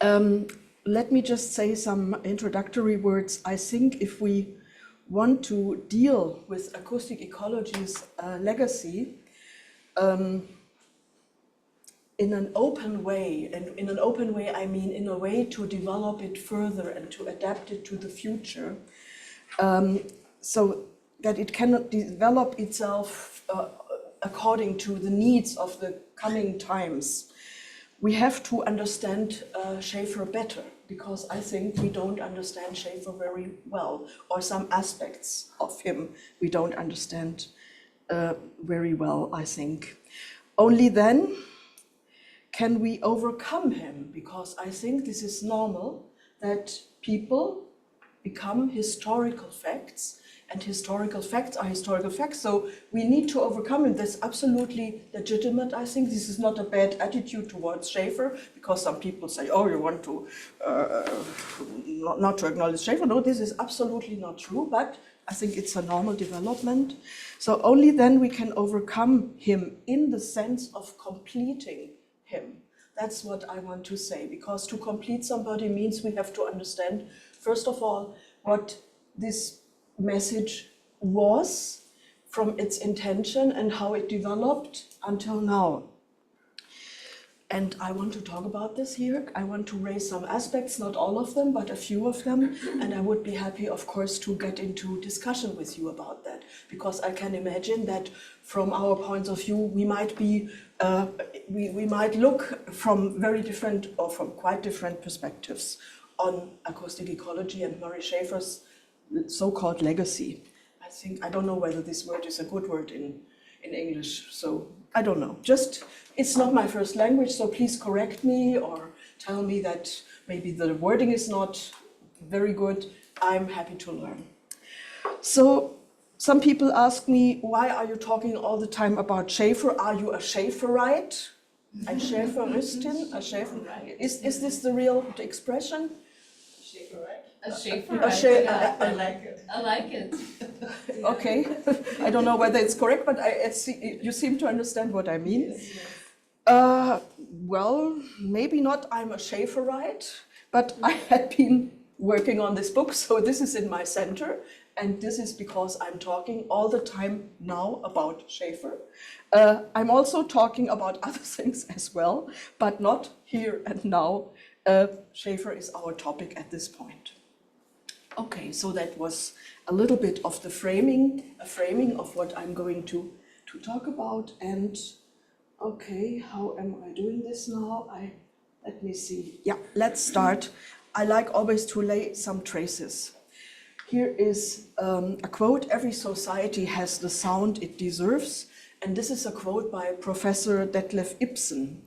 Let me just say some introductory words. I think if we want to deal with acoustic ecology's legacy in an open way, and in an open way I mean in a way to develop it further and to adapt it to the future, so that it cannot develop itself according to the needs of the coming times, we have to understand Schafer better, because I think we don't understand Schafer very well, or some aspects of him we don't understand very well, I think. Only then can we overcome him, because I think this is normal, that people become historical facts, and historical facts are historical facts, so we need to overcome him. That's absolutely legitimate, I think. This is not a bad attitude towards Schafer, because some people say, oh, you want to not to acknowledge Schafer. No, this is absolutely not true, but I think it's a normal development. So only then we can overcome him in the sense of completing him. That's what I want to say, because to complete somebody means we have to understand, first of all, what this message was from its intention and how it developed until now. And I want to talk about this here. I want to raise some aspects, not all of them, but a few of them. And I would be happy, of course, to get into discussion with you about that, because I can imagine that from our points of view, we might be, we might look from very different or from quite different perspectives on acoustic ecology and Murray Schafer's so-called legacy. I don't know whether this word is a good word in English, so I don't know. Just, it's not my first language, so please correct me or tell me that maybe the wording is not very good. I'm happy to learn. So some people ask me, why are you talking all the time about Schafer? Are you a Schaferite? Ein Schäferistin? A Schafer? Is this the real expression? Schaferite? I like it. I like it. Okay, I don't know whether it's correct, but you seem to understand what I mean. Yes. Well, maybe not I'm a Schaferite, but I had been working on this book, so this is in my center, and this is because I'm talking all the time now about Schafer. I'm also talking about other things as well, but not here and now. Schafer is our topic at this point. Okay, so that was a little bit of the framing, a framing of what I'm going to talk about. And okay, how am I doing this now? Let me see. Yeah, let's start. I like always to lay some traces. Here is a quote: "Every society has the sound it deserves." And this is a quote by Professor Detlef Ibsen.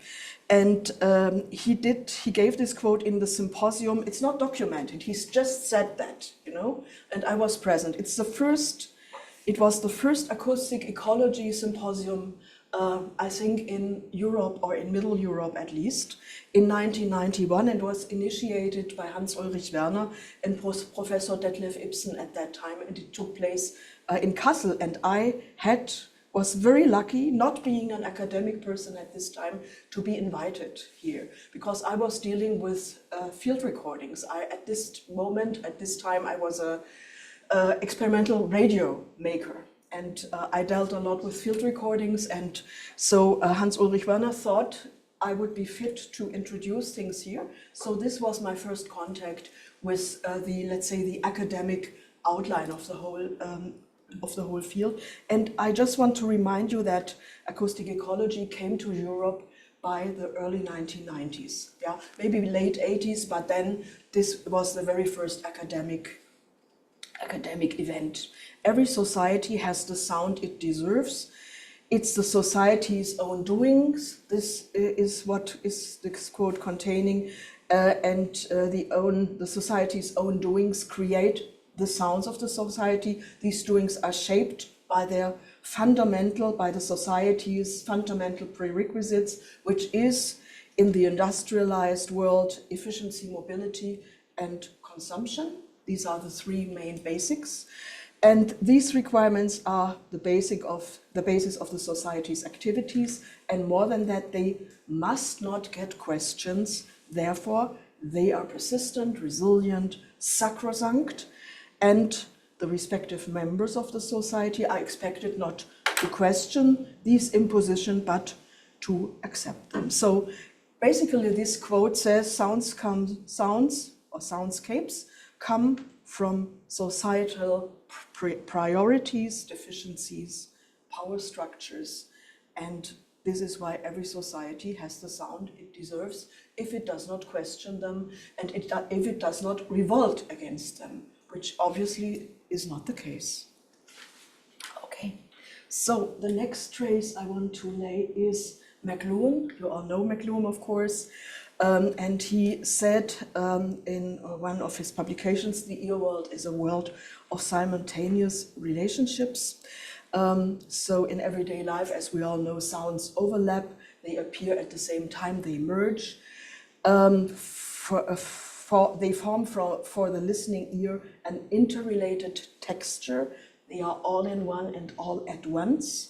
And he gave this quote in the symposium. It's not documented, he's just said that, you know, and I was present. It was the first acoustic ecology symposium, I think in Europe, or in Middle Europe at least, in 1991, and was initiated by Hans-Ulrich Werner and Professor Detlef Ibsen at that time, and it took place in Kassel, and I was very lucky, not being an academic person at this time, to be invited here, because I was dealing with field recordings. At this time, I was a experimental radio maker, and I dealt a lot with field recordings, and so Hans-Ulrich Werner thought I would be fit to introduce things here. So this was my first contact with let's say, the academic outline of the whole field. And I just want to remind you that acoustic ecology came to Europe by the early 1990s, yeah, maybe late 80s, but then this was the very first academic event. Every society has the sound it deserves. It's the society's own doings. This is what is this quote containing, and the society's own doings create the sounds of the society. These doings are shaped by the society's fundamental prerequisites, which is, in the industrialized world, efficiency, mobility, and consumption. These are the three main basics. And these requirements are the basis of the society's activities. And more than that, they must not get questions. Therefore, They are persistent, resilient, sacrosanct, and the respective members of the society are expected not to question these impositions, but to accept them. So basically this quote says sounds or soundscapes come from societal priorities, deficiencies, power structures, and this is why every society has the sound it deserves if it does not question them and if it does not revolt against them, which obviously is not the case. Okay, so the next trace I want to lay is McLuhan. You all know McLuhan, of course. And he said in one of his publications, the ear world is a world of simultaneous relationships. So in everyday life, as we all know, sounds overlap, they appear at the same time, they merge. They form for the listening ear an interrelated texture. They are all in one and all at once.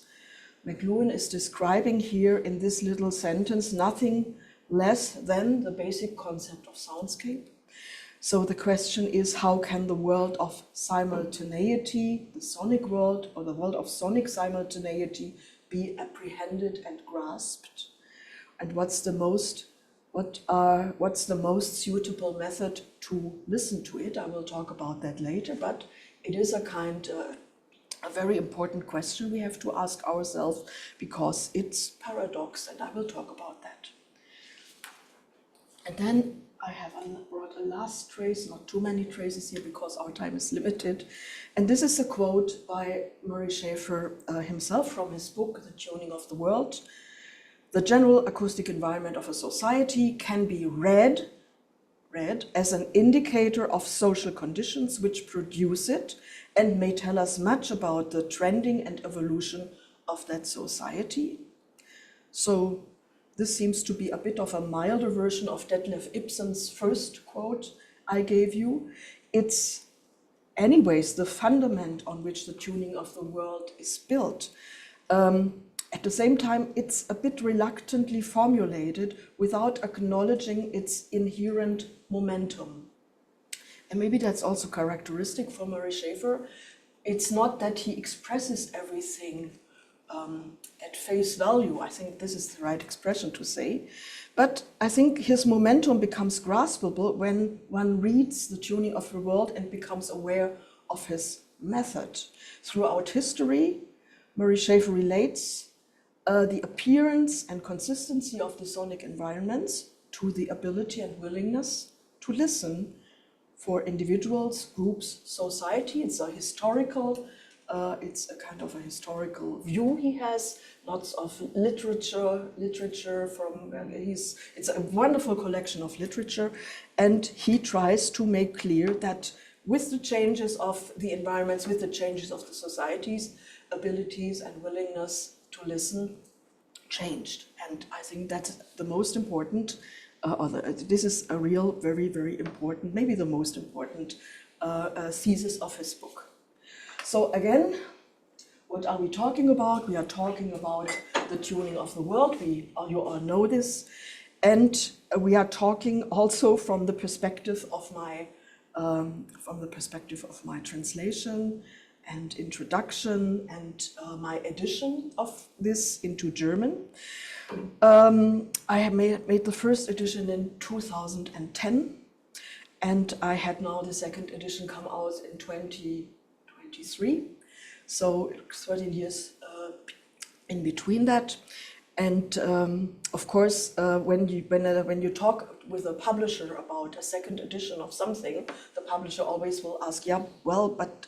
McLuhan is describing here in this little sentence nothing less than the basic concept of soundscape. So the question is, how can the world of simultaneity, the sonic world, or the world of sonic simultaneity be apprehended and grasped? And what's the most suitable method to listen to it? I will talk about that later, but it is a very important question we have to ask ourselves because it's paradox, and I will talk about that. And then I have brought a last trace, not too many traces here because our time is limited. And this is a quote by Murray Schafer himself from his book, The Tuning of the World. The general acoustic environment of a society can be read as an indicator of social conditions which produce it and may tell us much about the trending and evolution of that society. So this seems to be a bit of a milder version of Detlef Ibsen's first quote I gave you. It's anyways the fundament on which the tuning of the world is built. At the same time, it's a bit reluctantly formulated without acknowledging its inherent momentum. And maybe that's also characteristic for Murray Schafer. It's not that he expresses everything at face value. I think this is the right expression to say. But I think his momentum becomes graspable when one reads The Tuning of the World and becomes aware of his method. Throughout history, Murray Schafer relates the appearance and consistency of the sonic environments to the ability and willingness to listen for individuals, groups, society. It's a historical, it's a kind of a historical view he has, lots of literature from, it's a wonderful collection of literature, and he tries to make clear that with the changes of the environments, with the changes of the societies, abilities and willingness to listen changed. And I think that's the most important, this is a real, very, very important, maybe the most important thesis of his book. So again, what are we talking about? We are talking about the tuning of the world. You all know this. And we are talking also from the perspective of my translation and introduction and my edition of this into German. I have made the first edition in 2010, and I had now the second edition come out in 2023. So 13 years in between that. And of course, when you talk with a publisher about a second edition of something, the publisher always will ask, yeah, well, but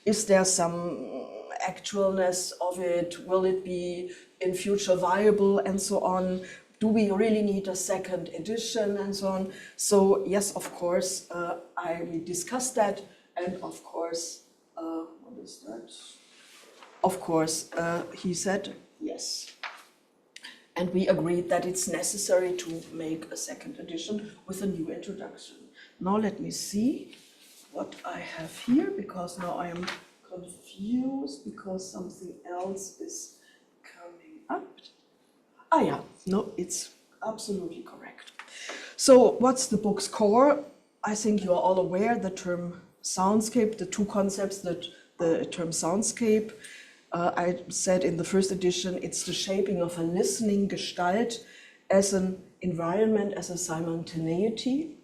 is there some actualness of it? Will it be in future viable and so on? Do we really need a second edition and so on? So yes, of course, we discussed that, and of course, what is that? Of course, he said yes. And we agreed that it's necessary to make a second edition with a new introduction. Now let me see what I have here, because now I am confused because something else is coming up. Ah yeah, no, it's absolutely correct. So what's the book's core? I think you are all aware the term soundscape, the two concepts, that the term soundscape. I said in the first edition, it's the shaping of a listening gestalt as an environment, as a simultaneity.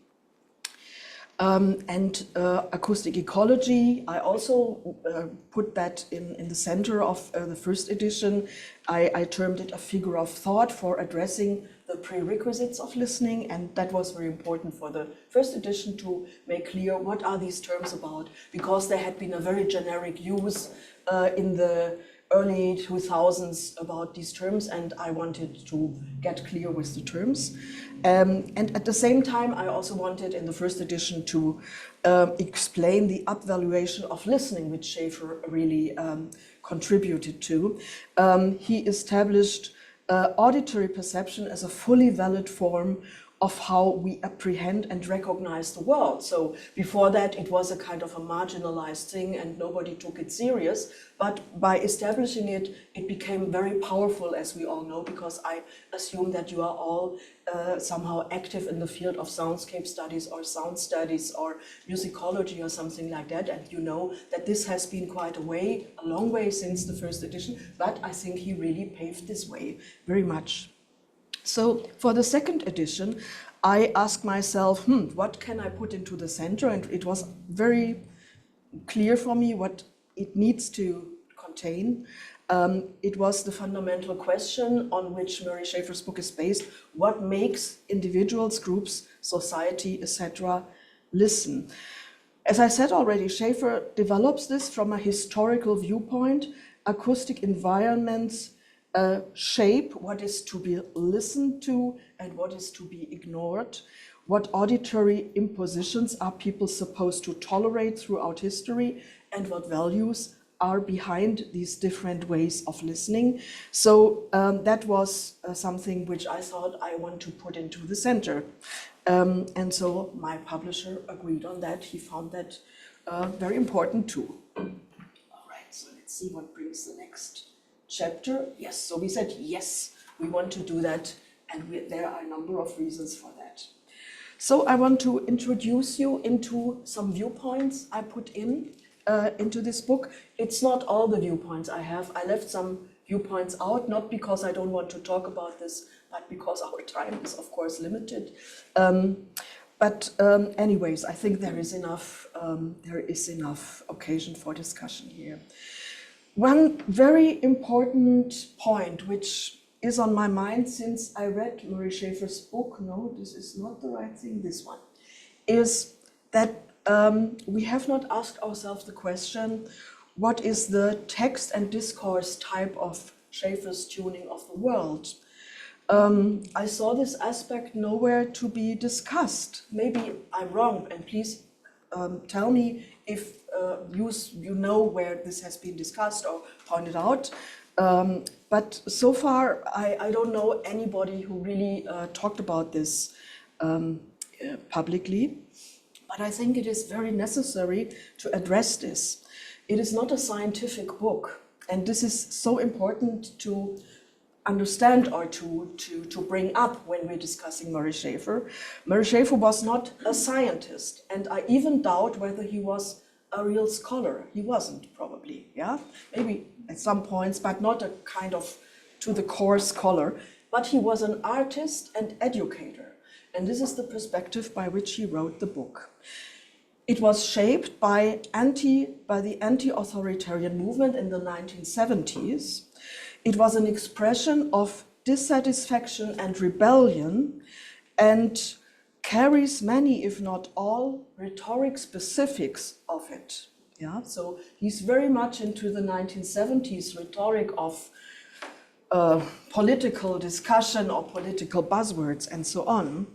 And acoustic ecology, I also put that in the center of the first edition. I termed it a figure of thought for addressing the prerequisites of listening, and that was very important for the first edition to make clear what are these terms about, because there had been a very generic use in the early 2000s about these terms, and I wanted to get clear with the terms. And at the same time, I also wanted in the first edition to explain the upvaluation of listening, which Schafer really contributed to. He established auditory perception as a fully valid form of how we apprehend and recognize the world. So before that, it was a kind of a marginalized thing and nobody took it serious. But by establishing it, it became very powerful, as we all know, because I assume that you are all somehow active in the field of soundscape studies or sound studies or musicology or something like that. And you know that this has been quite a long way since the first edition, but I think he really paved this way very much. So for the second edition, I asked myself, what can I put into the center? And it was very clear for me what it needs to contain. It was the fundamental question on which Murray Schafer's book is based: what makes individuals, groups, society, etc. listen? As I said already, Schafer develops this from a historical viewpoint. Acoustic environments shape what is to be listened to and what is to be ignored. What auditory impositions are people supposed to tolerate throughout history, and what values are behind these different ways of listening. So that was something which I thought I want to put into the center. And so my publisher agreed on that. He found that very important too. All right, so let's see what brings the next chapter. Yes, so we said yes, we want to do that, and there are a number of reasons for that. So I want to introduce you into some viewpoints I put into this book. It's not all the viewpoints I have. I left some viewpoints out, not because I don't want to talk about this, but because our time is of course limited. Anyways, I think there is enough occasion for discussion here. One very important point which is on my mind since I read Murray Schafer's book, no, this is not the right thing, this one, is that we have not asked ourselves the question, what is the text and discourse type of Schafer's tuning of the world? I saw this aspect nowhere to be discussed. Maybe I'm wrong, and please tell me if you know where this has been discussed or pointed out. But so far, I don't know anybody who really talked about this publicly. But I think it is very necessary to address this. It is not a scientific book, and this is so important to understand or to bring up when we're discussing Murray Schafer. Murray Schafer was not a scientist, and I even doubt whether he was a real scholar. He wasn't, probably, yeah? Maybe at some points, but not a kind of to the core scholar. But he was an artist and educator, and this is the perspective by which he wrote the book. It was shaped by the anti-authoritarian movement in the 1970s. It was an expression of dissatisfaction and rebellion, and carries many, if not all, rhetoric specifics of it. Yeah, so he's very much into the 1970s rhetoric of political discussion or political buzzwords and so on.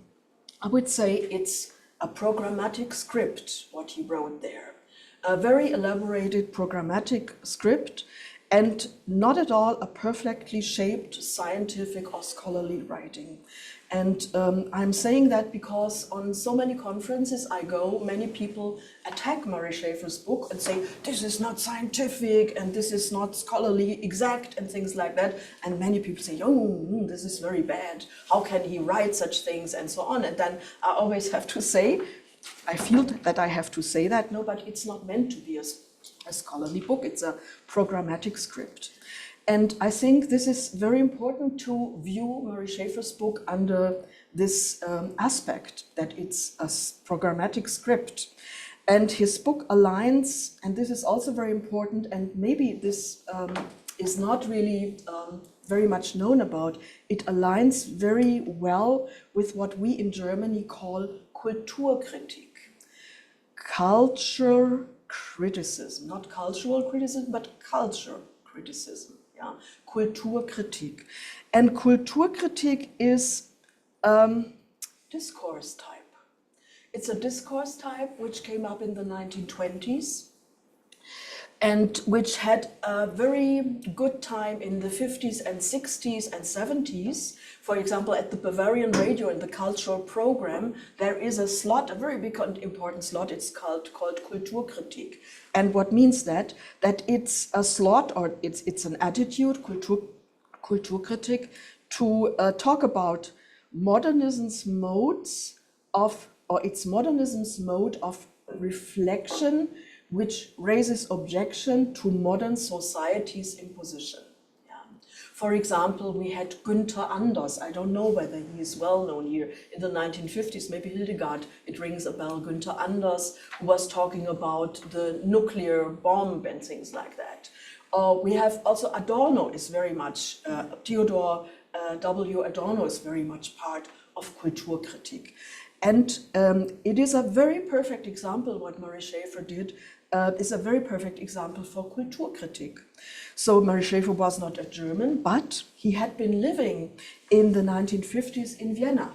I would say it's a programmatic script, what he wrote there. A very elaborated programmatic script, and not at all a perfectly shaped scientific or scholarly writing. And I'm saying that because on so many conferences I go, many people attack Murray Schafer's book and say, this is not scientific and this is not scholarly exact and things like that. And many people say, oh, this is very bad. How can he write such things and so on? And then I always have to say, I feel that I have to say that, no, but it's not meant to be a scholarly book. It's a programmatic script. And I think this is very important to view Murray Schafer's book under this aspect, that it's a programmatic script. And his book aligns, and this is also very important, and maybe this is not really very much known about, it aligns very well with what we in Germany call Kulturkritik. Culture criticism, not cultural criticism, but culture criticism. Yeah? Kulturkritik. And Kulturkritik is discourse type. It's a discourse type which came up in the 1920s and which had a very good time in the 50s and 60s and 70s. For example, at the Bavarian Radio in the cultural program, there is a slot, a very big and important slot, it's called Kulturkritik. And what means that? That it's a slot, or it's an attitude, Kulturkritik, to talk about modernism's modes of, or its modernism's mode of reflection, which raises objection to modern society's imposition. Yeah. For example, we had Günther Anders. I don't know whether he is well known here. In the 1950s, maybe Hildegard, it rings a bell. Günther Anders, who was talking about the nuclear bomb and things like that. We have also Adorno is very much, Theodor W. Adorno is very much part of Kulturkritik. And it is a very perfect example, what Murray Schafer did, is a very perfect example for Kulturkritik. So Murray Schafer was not a German, but he had been living in the 1950s in Vienna.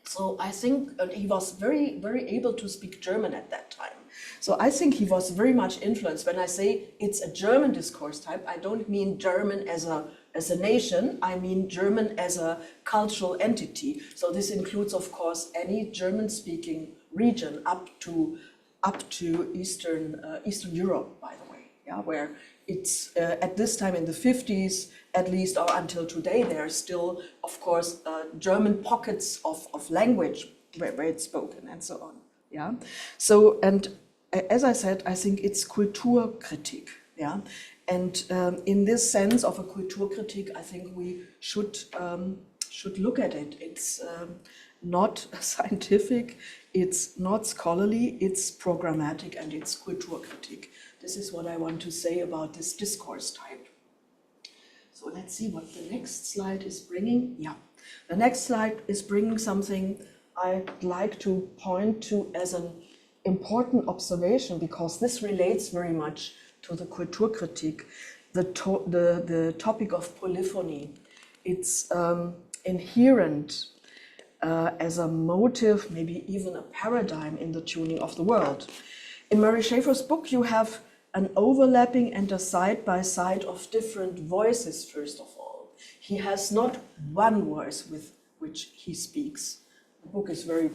So I think he was very, very able to speak German at that time. So I think he was very much influenced. When I say it's a German discourse type, I don't mean German as a nation, I mean German as a cultural entity. So this includes, of course, any German-speaking region up to Eastern Europe, by the way, yeah, where it's at this time in the 50s, at least, or until today, there are still, of course, German pockets of language where it's spoken and so on. Yeah. So, and as I said, I think it's Kulturkritik. Yeah. And in this sense of a Kulturkritik, I think we should look at it. It's not scientific, it's not scholarly, it's programmatic, and it's Kulturkritik. This is what I want to say about this discourse type. So let's see what the next slide is bringing. Yeah, the next slide is bringing something I'd like to point to as an important observation, because this relates very much to the Kulturkritik, the topic of polyphony. It's inherent as a motive, maybe even a paradigm in the tuning of the world. In Murray Schafer's book, you have an overlapping and a side-by-side of different voices, first of all. He has not one voice with which he speaks. The book is very,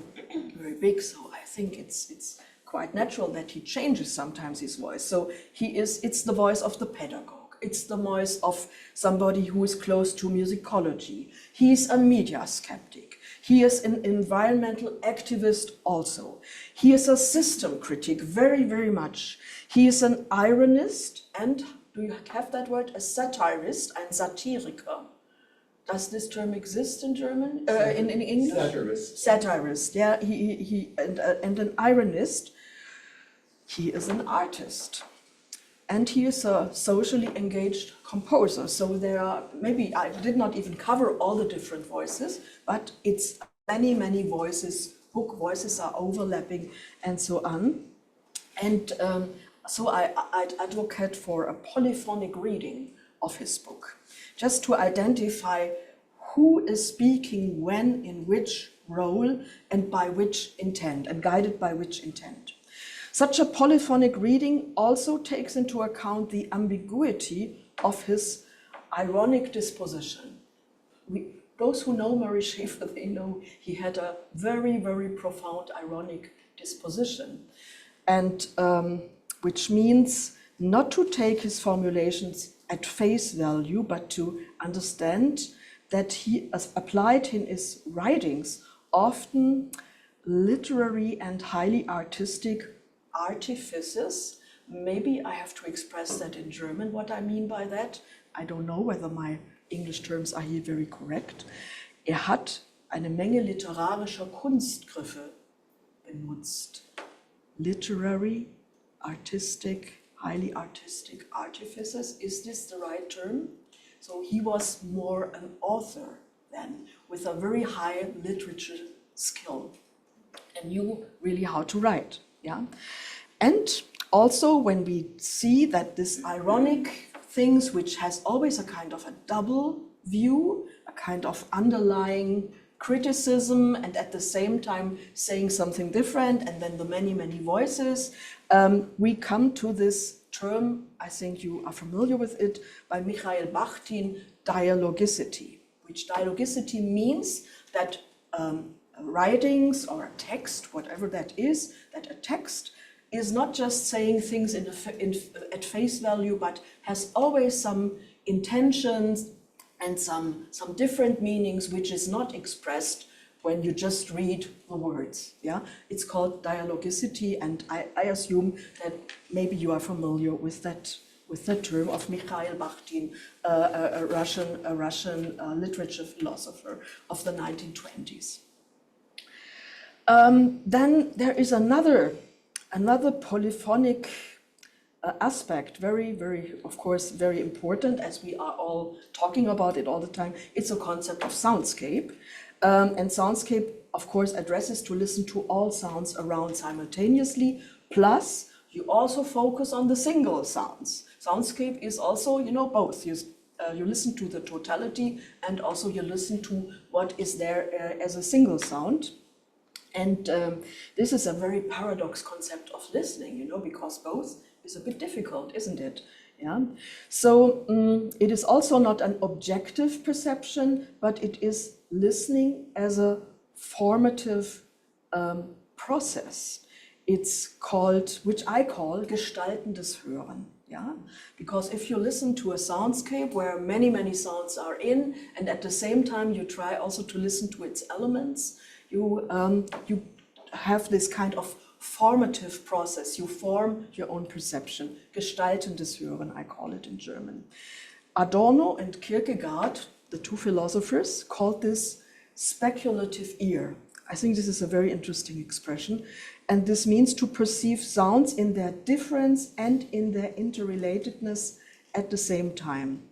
very big, so I think it's quite natural that he changes sometimes his voice. So it's the voice of the pedagogue. It's the voice of somebody who is close to musicology. He's a media skeptic. He is an environmental activist also. He is a system critic, very, very much. He is an ironist and, do you have that word, a satirist, ein Satiriker. Does this term exist in German, in English? Satirist. Satirist, yeah, and an ironist. He is an artist. And he is a socially engaged composer. So there are, maybe I did not even cover all the different voices, but it's many, many voices, book voices are overlapping and so on. And so I'd advocate for a polyphonic reading of his book, just to identify who is speaking when, in which role, and by which intent, and guided by which intent. Such a polyphonic reading also takes into account the ambiguity of his ironic disposition. those who know Murray Schafer, they know he had a very, very profound ironic disposition, and which means not to take his formulations at face value, but to understand that he applied in his writings often literary and highly artistic artifices. Maybe I have to express that in German, what I mean by that. I don't know whether my English terms are here very correct. Hat eine Menge literarischer Kunstgriffe benutzt. Literary, artistic, highly artistic artifices. Is this the right term? So he was more an author then, with a very high literature skill and knew really how to write. Yeah, and also when we see that this ironic things, which has always a kind of a double view, a kind of underlying criticism, and at the same time saying something different, and then the many, many voices, we come to this term, I think you are familiar with it, by Mikhail Bakhtin, dialogicity, which dialogicity means that writings or a text, whatever that is, that a text is not just saying things at face value, but has always some intentions and some different meanings, which is not expressed when you just read the words. Yeah, it's called dialogicity, and I assume that maybe you are familiar with that term of Mikhail Bakhtin, a Russian literature philosopher of the 1920s. Then there is another polyphonic aspect, very, very, of course, very important, as we are all talking about it all the time. It's a concept of soundscape. And soundscape, of course, addresses to listen to all sounds around simultaneously, plus you also focus on the single sounds. Soundscape is also, both. You listen to the totality, and also you listen to what is there as a single sound. And this is a very paradox concept of listening, because both is a bit difficult, isn't it? Yeah. So it is also not an objective perception, but it is listening as a formative process. It's called, which I call gestaltendes Hören. Yeah, because if you listen to a soundscape where many, many sounds are in, and at the same time you try also to listen to its elements, you have this kind of formative process. You form your own perception. Gestaltendes Hören, I call it in German. Adorno and Kierkegaard, the two philosophers, called this speculative ear. I think this is a very interesting expression. And this means to perceive sounds in their difference and in their interrelatedness at the same time.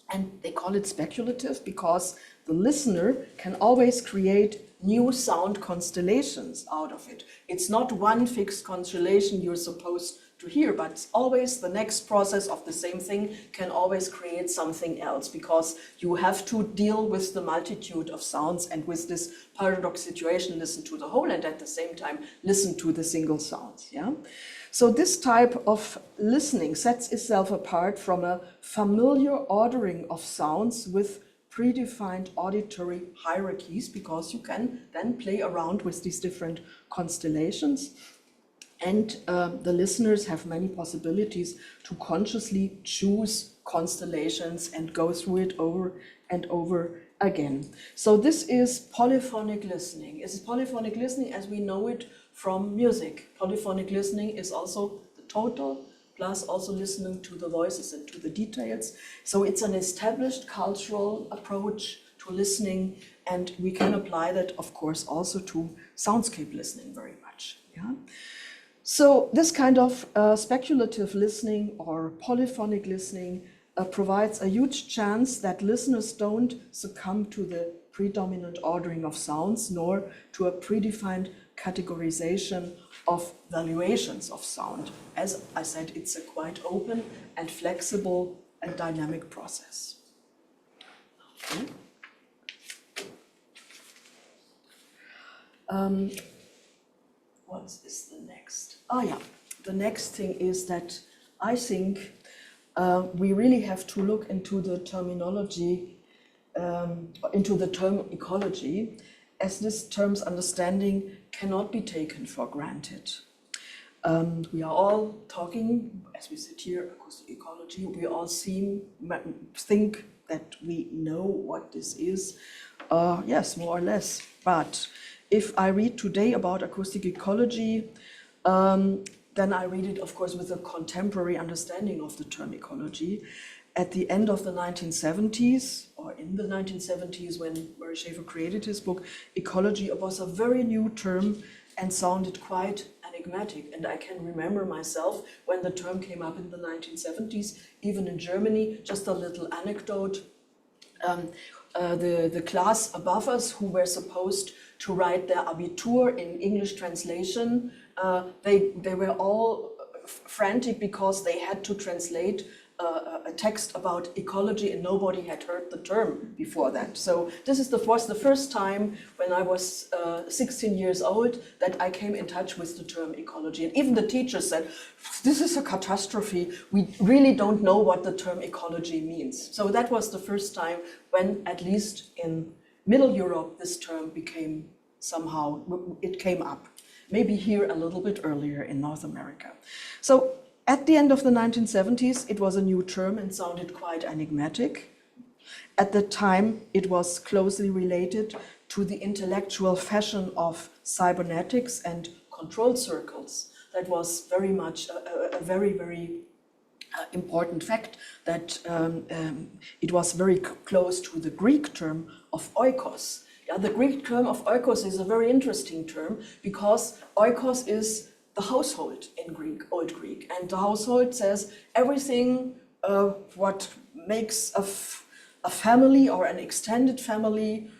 And they call it speculative because the listener can always create new sound constellations out of it. It's not one fixed constellation you're supposed to hear, but it's always the next process of the same thing can always create something else, because you have to deal with the multitude of sounds and with this paradox situation, listen to the whole and at the same time listen to the single sounds. Yeah. So this type of listening sets itself apart from a familiar ordering of sounds with predefined auditory hierarchies, because you can then play around with these different constellations. And the listeners have many possibilities to consciously choose constellations and go through it over and over again. So this is polyphonic listening. It's polyphonic listening as we know it from music. Polyphonic listening is also the total, plus also listening to the voices and to the details. So it's an established cultural approach to listening, and we can apply that, of course, also to soundscape listening very much. Yeah. So this kind of speculative listening or polyphonic listening provides a huge chance that listeners don't succumb to the predominant ordering of sounds, nor to a predefined categorization of valuations of sound. As I said, it's a quite open and flexible and dynamic process. Okay. What is the next? Oh yeah, the next thing is that I think we really have to look into the terminology into the term ecology, as this term's understanding cannot be taken for granted. We are all talking, as we sit here, acoustic ecology, we all think that we know what this is. Yes, more or less. But if I read today about acoustic ecology, then I read it, of course, with a contemporary understanding of the term ecology. At the end of the 1970s, or in the 1970s, when Murray Schafer created his book, ecology was a very new term and sounded quite enigmatic. And I can remember myself when the term came up in the 1970s, even in Germany, just a little anecdote. The class above us who were supposed to write their Abitur in English translation, they were all frantic because they had to translate a text about ecology and nobody had heard the term before that. So this was the first time when I was 16 years old that I came in touch with the term ecology. And even the teachers said, this is a catastrophe. We really don't know what the term ecology means. So that was the first time when, at least in Middle Europe, this term became somehow, it came up. Maybe here a little bit earlier in North America. So at the end of the 1970s, it was a new term and sounded quite enigmatic. At the time, it was closely related to the intellectual fashion of cybernetics and control circles. That was very much a very, very important fact that it was very close to the Greek term of oikos. Yeah, the Greek term of oikos is a very interesting term because oikos is the household in Old Greek. And the household says everything what makes a family or an extended family,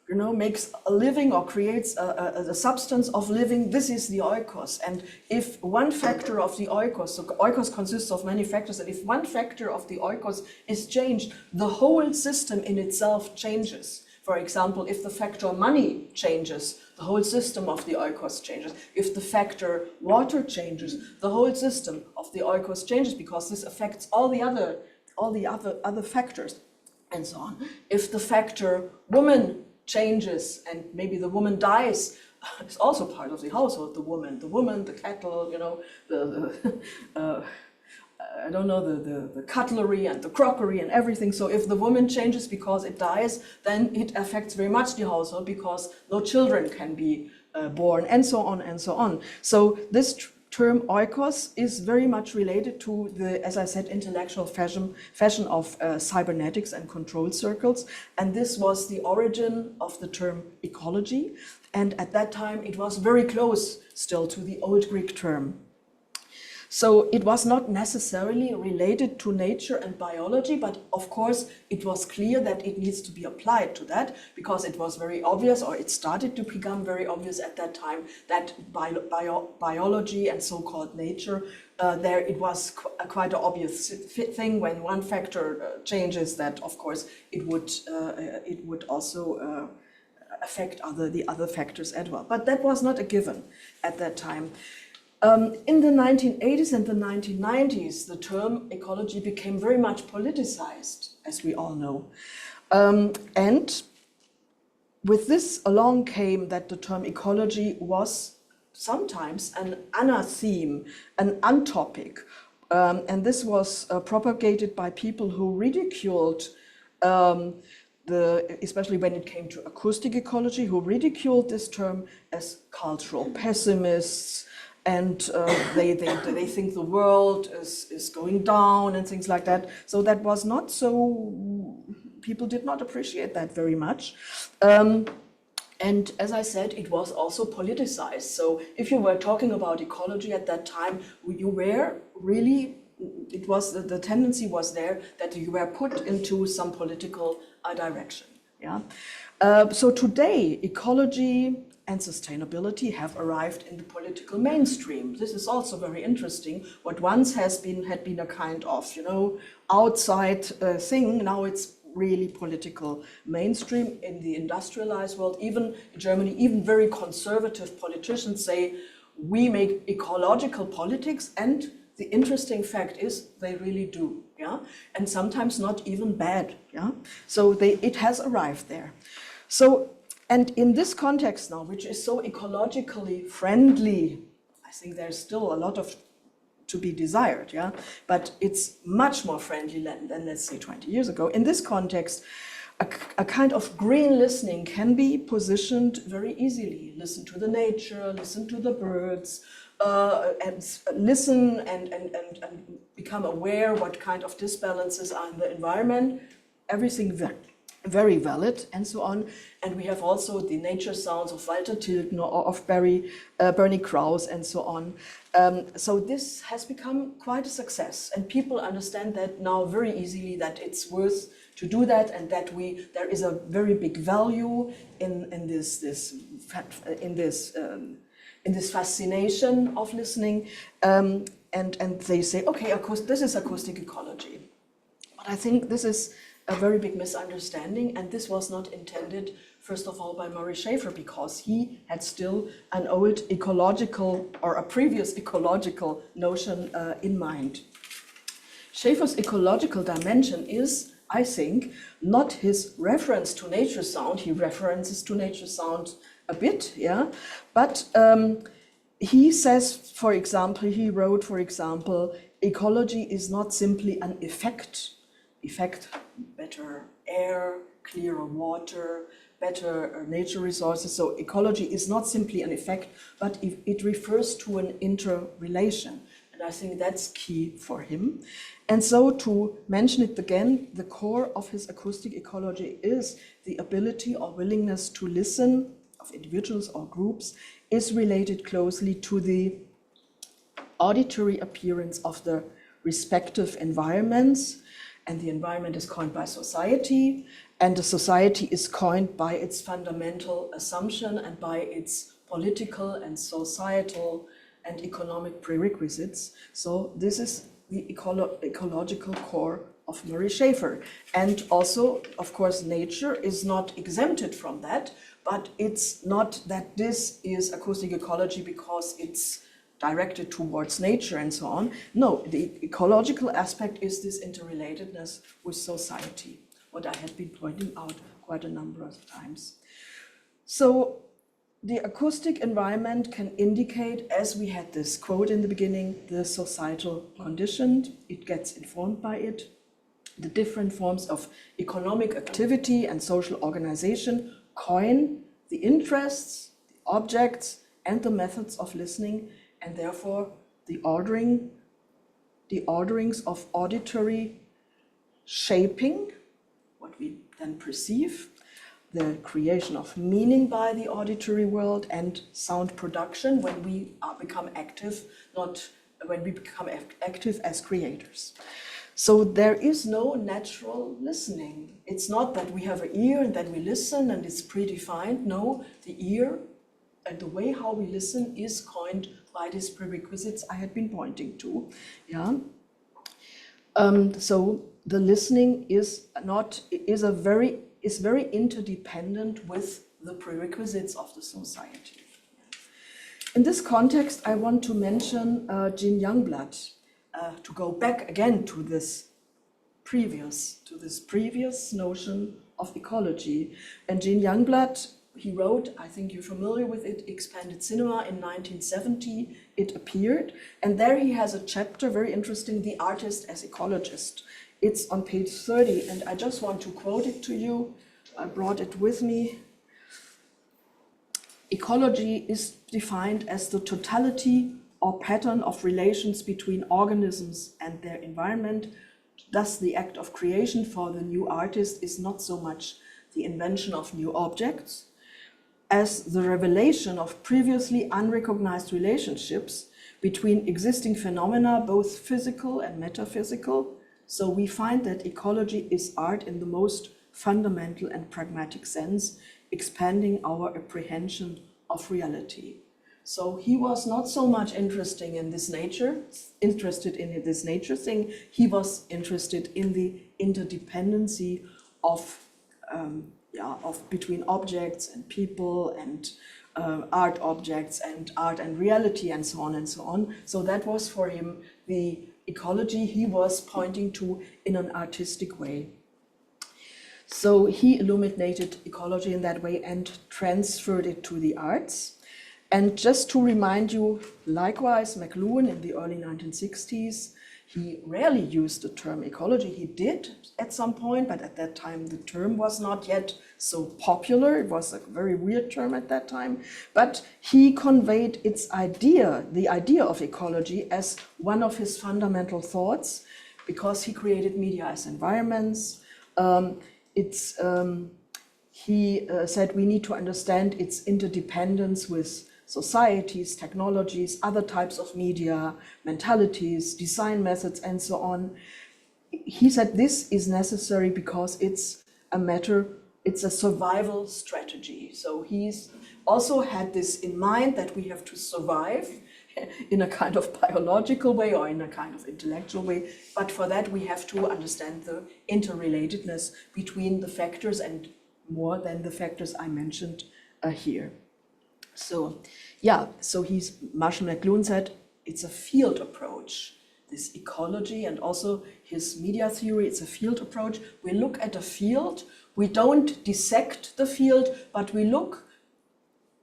makes a living or creates the substance of living. This is the oikos. And if one factor of the oikos, so oikos consists of many factors, and if one factor of the oikos is changed, the whole system in itself changes. For example, if the factor money changes, the whole system of the oikos changes. If the factor water changes, the whole system of the oikos changes because this affects all the other factors and so on. If the factor woman changes and maybe the woman dies, it's also part of the household, the woman, the kettle, the cutlery and the crockery and everything. So if the woman changes because it dies, then it affects very much the household because no children can be born, and so on and so on. So this term oikos is very much related to the, as I said, intellectual fashion of cybernetics and control circles. And this was the origin of the term ecology. And at that time, it was very close still to the Old Greek term. So it was not necessarily related to nature and biology, but of course it was clear that it needs to be applied to that because it was very obvious, or it started to become very obvious at that time, that biology and so-called nature, there it was quite an obvious thing. When one factor changes, that of course it would also affect the other factors as well. But that was not a given at that time. In the 1980s and the 1990s, the term ecology became very much politicized, as we all know. And with this along came that the term ecology was sometimes an anatheme, an untopic. And this was propagated by people who ridiculed especially when it came to acoustic ecology, who ridiculed this term as cultural pessimists, and they think the world is going down and things like that. So that was not so, people did not appreciate that very much. And as I said, it was also politicized. So if you were talking about ecology at that time, you were really, it was, the tendency was there that you were put into some political direction. Yeah. So today, ecology and sustainability have arrived in the political mainstream. This is also very interesting. What once had been a kind of, outside thing, now it's really political mainstream in the industrialized world. Even in Germany, even very conservative politicians say, we make ecological politics and the interesting fact is they really do, yeah, and sometimes not even bad, yeah. So it has arrived there. So, and in this context now, which is so ecologically friendly, I think there's still a lot of to be desired, yeah, but it's much more friendly than let's say 20 years ago. In this context, a kind of green listening can be positioned very easily. Listen to the nature, listen to the birds, and listen and become aware what kind of disbalances are in the environment. Everything very valid and so on. And we have also the nature sounds of Walter Tilton or of Bernie Krause and so on. So this has become quite a success, and people understand that now very easily, that it's worth to do that, and that there is a very big value in this fascination of listening, and they say, okay, this is acoustic ecology. But I think this is a very big misunderstanding, and this was not intended, first of all, by Murray Schafer, because he had still an old ecological or a previous ecological notion in mind. Schafer's ecological dimension is, I think, not his reference to nature sound. He references to nature sound a bit, yeah, but he says, for example, he wrote, for example, ecology is not simply an effect, better air, clearer water, better nature resources. So ecology is not simply an effect, but it refers to an interrelation. And I think that's key for him. And so, to mention it again, the core of his acoustic ecology is the ability or willingness to listen of individuals or groups is related closely to the auditory appearance of the respective environments. And the environment is coined by society, and the society is coined by its fundamental assumption and by its political and societal and economic prerequisites. So this is the ecological core of Murray Schafer. And also, of course, nature is not exempted from that, but it's not that this is acoustic ecology because it's directed towards nature and so on. No, the ecological aspect is this interrelatedness with society, what I had been pointing out quite a number of times. So the acoustic environment can indicate, as we had this quote in the beginning, the societal condition. It gets informed by it. The different forms of economic activity and social organization coin the interests, the objects, and the methods of listening, and therefore the orderings of auditory shaping, what we then perceive, the creation of meaning by the auditory world, and sound production when we become active, not when we become active as creators. So there is no natural listening. It's not that we have an ear and then we listen and it's predefined. No, the ear and the way how we listen is coined by these prerequisites I had been pointing to. Yeah. So the listening is very interdependent with the prerequisites of the society. In this context, I want to mention Jean Youngblood, to go back again to this previous notion of ecology. And Jean Youngblood, he wrote, I think you're familiar with it, Expanded Cinema in 1970. It appeared, and there he has a chapter, very interesting, The Artist as Ecologist. It's on page 30, and I just want to quote it to you. I brought it with me. Ecology is defined as the totality or pattern of relations between organisms and their environment. Thus, the act of creation for the new artist is not so much the invention of new objects as the revelation of previously unrecognized relationships between existing phenomena, both physical and metaphysical. So we find that ecology is art in the most fundamental and pragmatic sense, expanding our apprehension of reality. So he was not so much interested in this nature thing. He was interested in the interdependency of between objects and people and art objects and art and reality and so on and so on. So that was for him the ecology he was pointing to in an artistic way. So he illuminated ecology in that way and transferred it to the arts. And just to remind you, likewise, McLuhan in the early 1960s, he rarely used the term ecology. He did at some point, but at that time the term was not yet so popular. It was a very weird term at that time. But he conveyed its idea, the idea of ecology, as one of his fundamental thoughts, because he created media as environments. He said we need to understand its interdependence with societies, technologies, other types of media, mentalities, design methods, and so on. He said this is necessary because it's a survival strategy. So he's also had this in mind, that we have to survive in a kind of biological way or in a kind of intellectual way, but for that we have to understand the interrelatedness between the factors and more than the factors I mentioned here. So yeah, Marshall McLuhan said it's a field approach, this ecology, and also his media theory, it's a field approach. We look at a field, we don't dissect the field, but we look.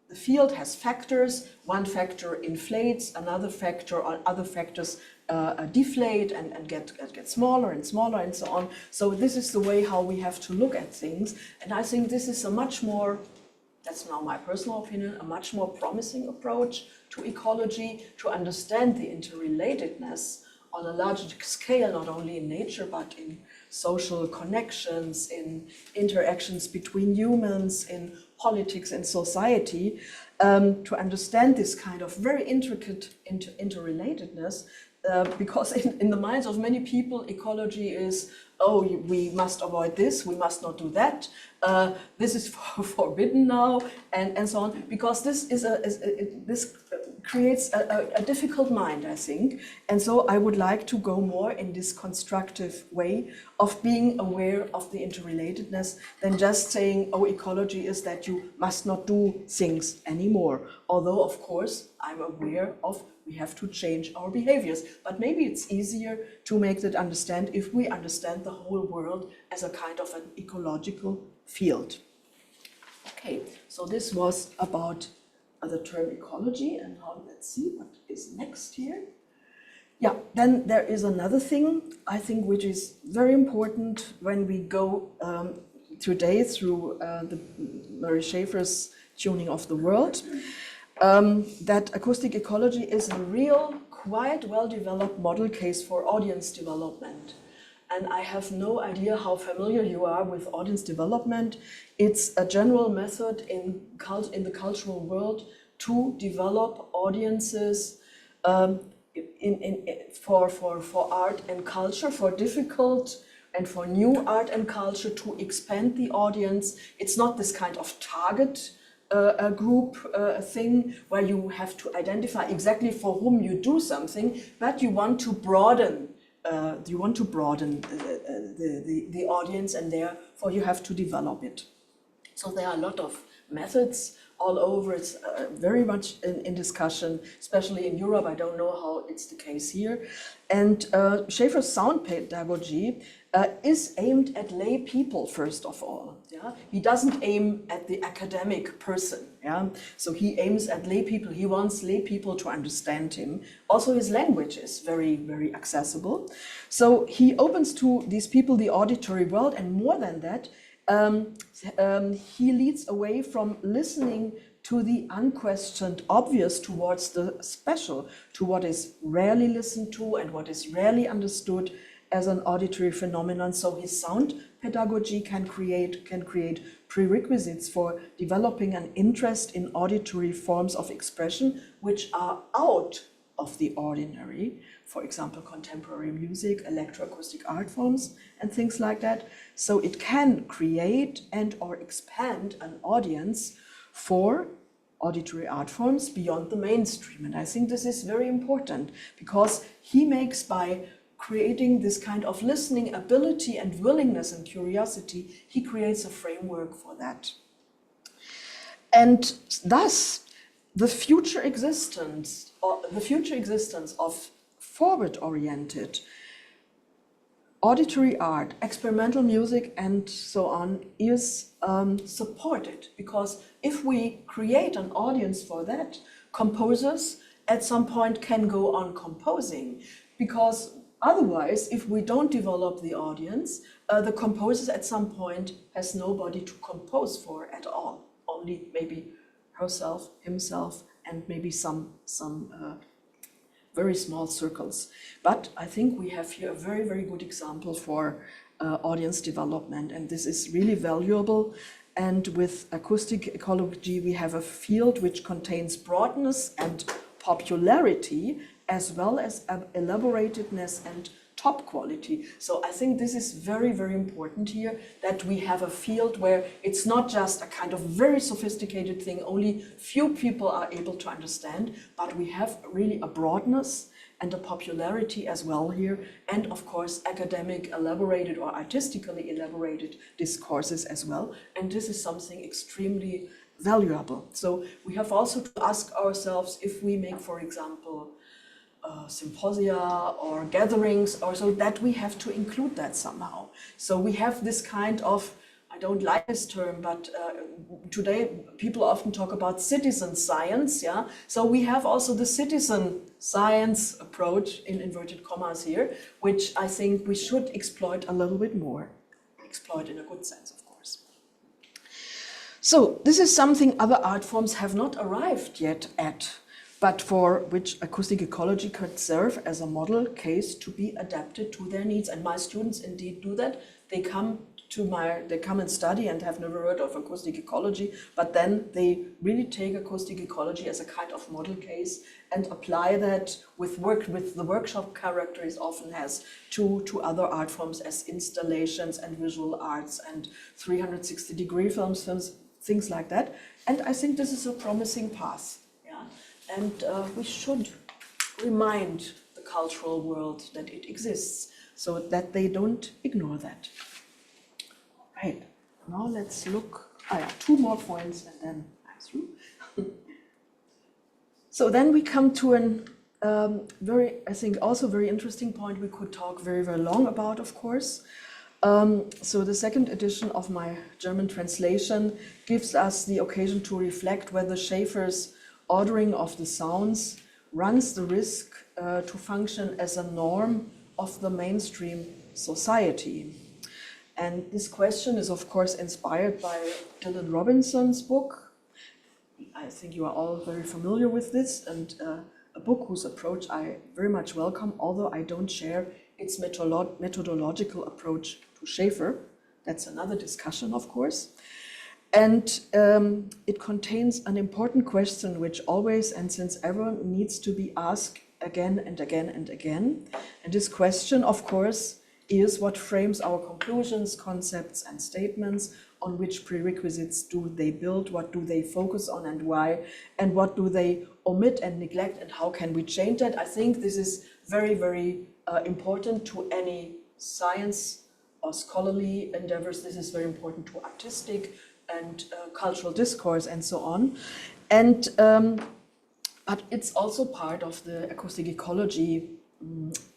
The field has factors, one factor inflates, another factor or other factors deflate and get smaller and smaller and so on. So this is the way how we have to look at things. And I think this is a much more, that's now my personal opinion, a much more promising approach to ecology, to understand the interrelatedness on a larger scale, not only in nature, but in social connections, in interactions between humans, in politics and society, to understand this kind of very intricate interrelatedness, because in the minds of many people, ecology is, oh, we must avoid this, we must not do that, this is forbidden now, and so on, because this creates a difficult mind, I think. And so I would like to go more in this constructive way of being aware of the interrelatedness than just saying, oh, ecology is that you must not do things anymore. Although, of course, I'm aware of we have to change our behaviors. But maybe it's easier to make that understand if we understand the whole world as a kind of an ecological field. Okay, so this was about the term ecology, and now let's see what is next here. Yeah, then there is another thing I think which is very important when we go today through the Murray Schafer's tuning of the world, that acoustic ecology is a real, quite well-developed model case for audience development. And I have no idea how familiar you are with audience development. It's a general method in the cultural world to develop audiences for art and culture, for difficult and for new art and culture, to expand the audience. It's not this kind of target group thing where you have to identify exactly for whom you do something, but you want to broaden. You want to broaden the audience, and therefore you have to develop it. So there are a lot of methods all over. It's very much in discussion, especially in Europe. I don't know how it's the case here. And Schafer's sound pedagogy is aimed at lay people, first of all. Yeah? He doesn't aim at the academic person. Yeah? So he aims at lay people. He wants lay people to understand him. Also, his language is very, very accessible. So he opens to these people the auditory world, and more than that, he leads away from listening to the unquestioned obvious towards the special, to what is rarely listened to and what is rarely understood as an auditory phenomenon. So his sound pedagogy can create prerequisites for developing an interest in auditory forms of expression which are out of the ordinary. For example, contemporary music, electroacoustic art forms, and things like that. So it can create and or expand an audience for auditory art forms beyond the mainstream. And I think this is very important, because he makes, by creating this kind of listening ability and willingness and curiosity, he creates a framework for that. And thus, the future existence of forward-oriented auditory art, experimental music, and so on is supported, because if we create an audience for that, composers at some point can go on composing, because otherwise, if we don't develop the audience, the composers at some point has nobody to compose for at all, only maybe herself, himself, and maybe some very small circles. But I think we have here a very, very good example for audience development, and this is really valuable. And with acoustic ecology, we have a field which contains broadness and popularity, as well as elaboratedness and top quality. So I think this is very, very important here, that we have a field where it's not just a kind of very sophisticated thing only few people are able to understand, but we have really a broadness and a popularity as well here, and of course academic elaborated or artistically elaborated discourses as well, and this is something extremely valuable. So we have also to ask ourselves, if we make, for example, symposia or gatherings or so, that we have to include that somehow. So we have this kind of, I don't like this term, but today people often talk about citizen science, yeah? So we have also the citizen science approach, in inverted commas here, which I think we should exploit a little bit more. Exploit in a good sense, of course. So this is something other art forms have not arrived yet at, but for which acoustic ecology could serve as a model case to be adapted to their needs. And my students indeed do that. They come and study and have never heard of acoustic ecology, but then they really take acoustic ecology as a kind of model case and apply that with the workshop character it often has to other art forms as installations and visual arts and 360-degree films, things like that. And I think this is a promising path. And we should remind the cultural world that it exists, so that they don't ignore that. Right, now let's look, two more points and then I'm through. So then we come to an I think also very interesting point we could talk very, very long about, of course. So the second edition of my German translation gives us the occasion to reflect whether Schafer's ordering of the sounds runs the risk to function as a norm of the mainstream society. And this question is, of course, inspired by Dylan Robinson's book. I think you are all very familiar with this, and a book whose approach I very much welcome, although I don't share its methodological approach to Schafer. That's another discussion, of course. And it contains an important question which always and since ever needs to be asked again and again and again. And this question, of course, is what frames our conclusions, concepts, and statements, on which prerequisites do they build, what do they focus on and why, and what do they omit and neglect, and how can we change that? I think this is very, very important to any science or scholarly endeavors. This is very important to artistic and cultural discourse and so on. And but it's also part of the acoustic ecology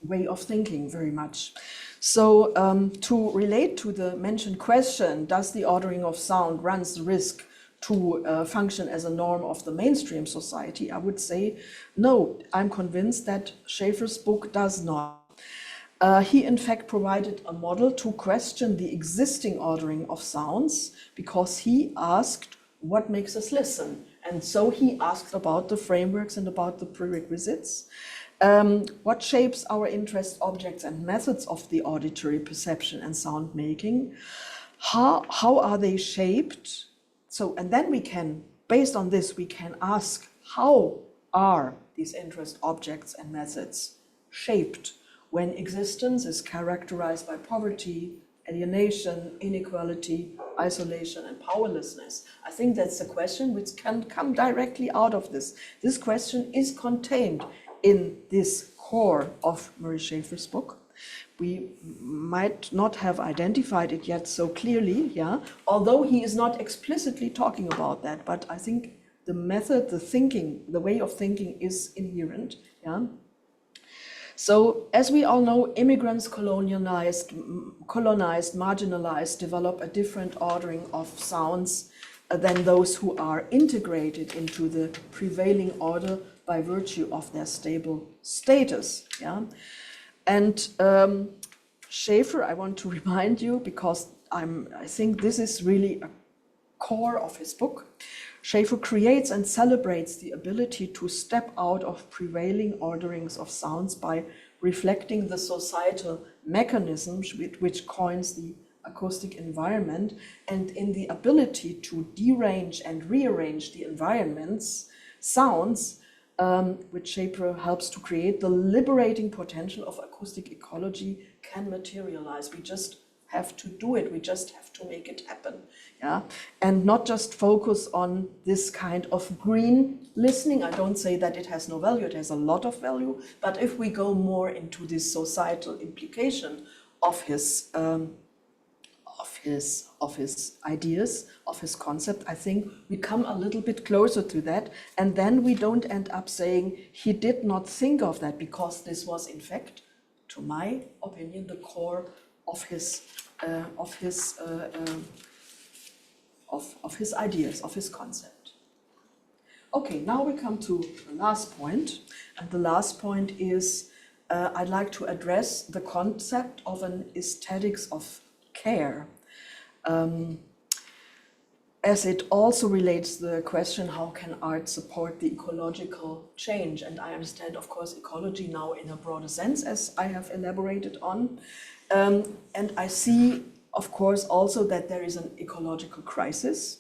way of thinking very much. So to relate to the mentioned question, does the ordering of sound runs the risk to function as a norm of the mainstream society? I would say no. I'm convinced that Schafer's book does not. He in fact provided a model to question the existing ordering of sounds, because he asked what makes us listen. And so he asked about the frameworks and about the prerequisites. What shapes our interest, objects, and methods of the auditory perception and sound making? How are they shaped? So, and then we can, based on this, we can ask, how are these interest, objects, and methods shaped when existence is characterized by poverty, alienation, inequality, isolation, and powerlessness? I think that's a question which can come directly out of this. This question is contained in this core of Murray Schafer's book. We might not have identified it yet so clearly, yeah, although he is not explicitly talking about that, but I think the method, the thinking, the way of thinking is inherent, yeah. So, as we all know, immigrants colonized, marginalized, develop a different ordering of sounds than those who are integrated into the prevailing order by virtue of their stable status. Yeah? And Schafer, I want to remind you, because I think this is really a core of his book. Schafer creates and celebrates the ability to step out of prevailing orderings of sounds by reflecting the societal mechanisms which coins the acoustic environment, and in the ability to derange and rearrange the environment's sounds, which Schafer helps to create, the liberating potential of acoustic ecology can materialize. We just have to do it. We just have to make it happen, yeah, and not just focus on this kind of green listening. I don't say that it has no value. It has a lot of value. But if we go more into this societal implication of his ideas, of his concept, I think we come a little bit closer to that, and then we don't end up saying he did not think of that, because this was, in fact, to my opinion, the core of his ideas, of his concept. Okay, now we come to the last point, and the last point is I'd like to address the concept of an aesthetics of care, as it also relates to the question, how can art support the ecological change? And I understand, of course, ecology now in a broader sense, as I have elaborated on. And I see, of course, also that there is an ecological crisis,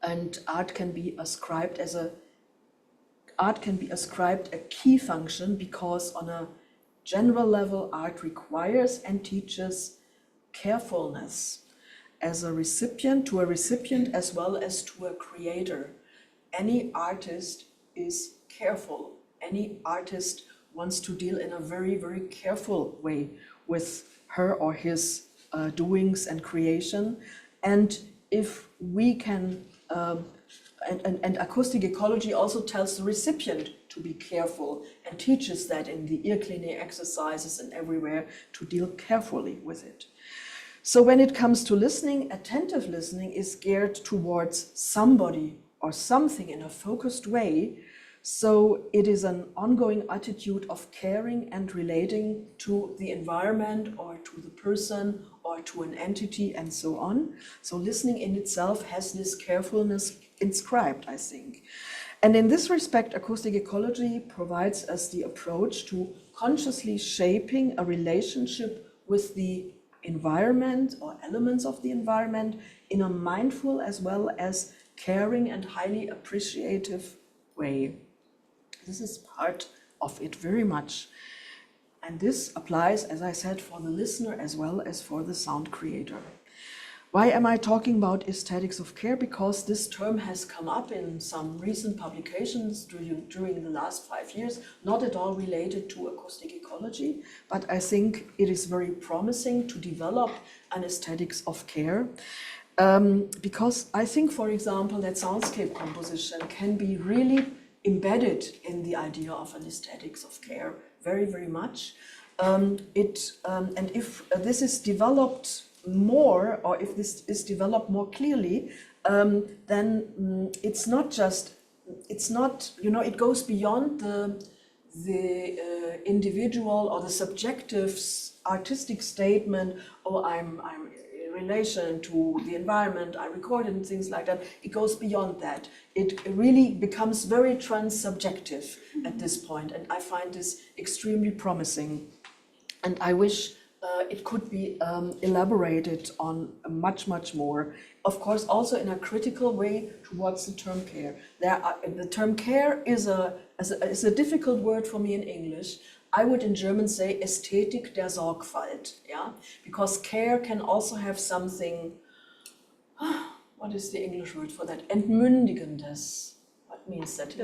and art can be ascribed a key function, because on a general level, art requires and teaches carefulness as a recipient, to a recipient as well as to a creator. Any artist is careful. Any artist wants to deal in a very, very careful way with her or his doings and creation. And if we can, and acoustic ecology also tells the recipient to be careful, and teaches that in the ear cleaning exercises and everywhere, to deal carefully with it. So when it comes to listening, attentive listening is geared towards somebody or something in a focused way. So it is an ongoing attitude of caring and relating to the environment or to the person or to an entity and so on. So listening in itself has this carefulness inscribed, I think. And in this respect, acoustic ecology provides us the approach to consciously shaping a relationship with the environment or elements of the environment in a mindful as well as caring and highly appreciative way. This is part of it very much. And this applies, as I said, for the listener as well as for the sound creator. Why am I talking about aesthetics of care? Because this term has come up in some recent publications during the last 5 years, not at all related to acoustic ecology, but I think it is very promising to develop an aesthetics of care. Because I think, for example, that soundscape composition can be really embedded in the idea of an aesthetics of care very, very much. And if this is developed more, or if this is developed more clearly, then it's not, it goes beyond the individual or the subjective artistic statement, oh, I'm in relation to the environment, I recorded and things like that. It goes beyond that. It really becomes very trans-subjective at this point, and I find this extremely promising. And I wish it could be elaborated on much, much more. Of course, also in a critical way towards the term care. The term care is a difficult word for me in English. I would in German say Ästhetik der Sorgfalt, yeah? Because care can also have something, what is the English word for that? Entmündigendes. means that?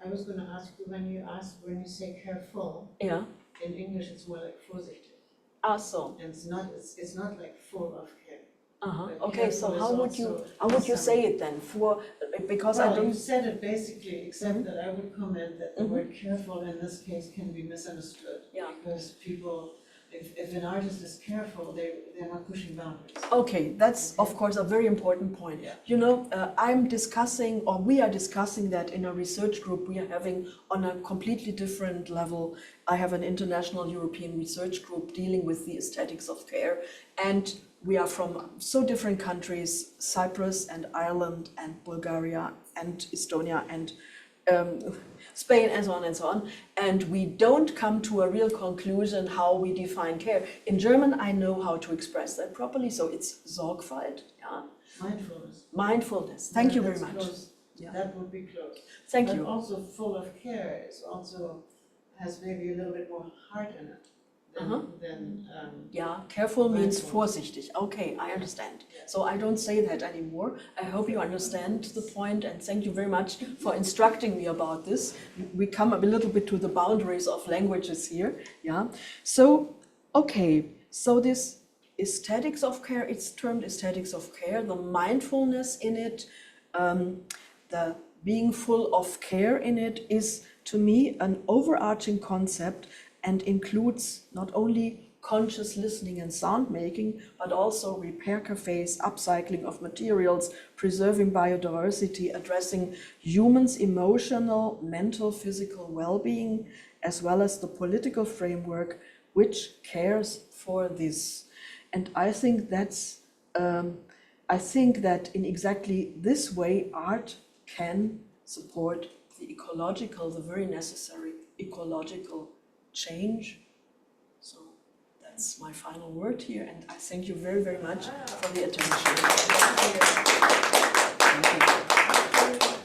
I was going to ask you, when you say careful, Yeah. in English it's more like vorsichtig. Ah, so. And it's not like full of care. But Okay, so careful how is would you also say it then? Because I Well, don't. you said it basically, except that I would comment that the word careful in this case can be misunderstood. Yeah. Because people, if an artist is careful, they're not pushing boundaries. Okay, that's of course a very important point. Yeah. You know, we are discussing that in a research group we are having on a completely different level. I have an international European research group dealing with the aesthetics of care, and we are from so different countries, Cyprus and Ireland and Bulgaria and Estonia and Spain and so on and so on. And we don't come to a real conclusion how we define care. In German, I know how to express that properly, so it's Sorgfalt, yeah. Mindfulness. Mindfulness, thank you very That's much. close. Yeah. That would be close. Thank But you. also full of care is also has maybe a little bit more heart in it than Yeah, careful means mindful. vorsichtig. Okay, I understand. Yeah. So I don't say that anymore. I hope you understand the point, and thank you very much for instructing me about this. We come a little bit to the boundaries of languages here. Yeah. So, okay. So this aesthetics of care, it's termed aesthetics of care, the mindfulness in it, the being full of care in it is, to me, an overarching concept and includes not only conscious listening and sound making, but also repair cafes, upcycling of materials, preserving biodiversity, addressing humans' emotional, mental, physical well-being, as well as the political framework which cares for this. And I think that in exactly this way, art can support the ecological, the very necessary ecological change. So that's my final word here, and I thank you very, very much for the attention. Thank you.